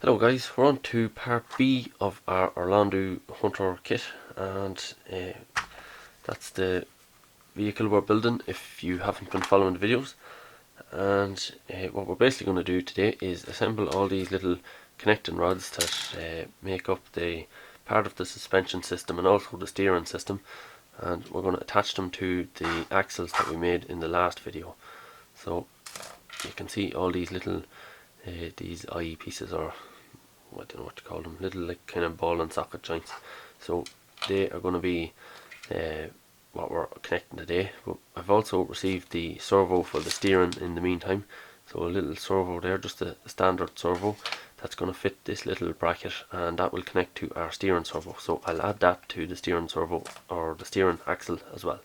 Hello guys, we're on to part B of our Orlandoo Hunter kit, and that's the vehicle we're building if you haven't been following the videos. And what we're basically going to do today is assemble all these little connecting rods that make up the part of the suspension system and also the steering system, and we're going to attach them to the axles that we made in the last video. So you can see all these little these IE pieces, or I don't know what to call them, little like kind of ball and socket joints. So they are going to be what we're connecting today. But I've also received the servo for the steering in the meantime. So a little servo there, just a standard servo that's going to fit this little bracket, and that will connect to our steering servo. So I'll add that to the steering servo, or the steering axle as well.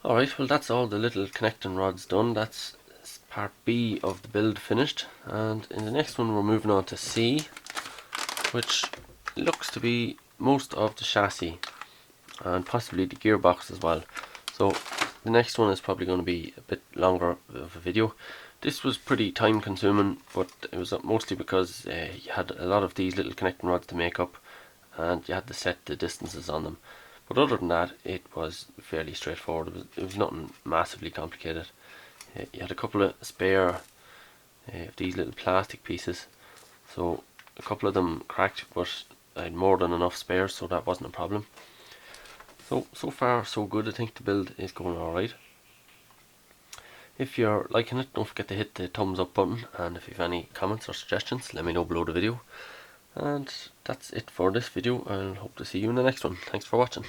Alright, well that's all the little connecting rods done. That's part B of the build finished, and in the next one we're moving on to C, which looks to be most of the chassis and possibly the gearbox as well. So the next one is probably going to be a bit longer of a video. This was pretty time consuming, but it was mostly because you had a lot of these little connecting rods to make up, and you had to set the distances on them. But other than that, it was fairly straightforward. It was nothing massively complicated. You had a couple of spare these little plastic pieces, so a couple of them cracked, but I had more than enough spares, so that wasn't a problem. So far so good. I think the build is going alright. If you're liking it, don't forget to hit the thumbs up button, and if you have any comments or suggestions, let me know below the video. And that's it for this video. I'll hope to see you in the next one. Thanks for watching.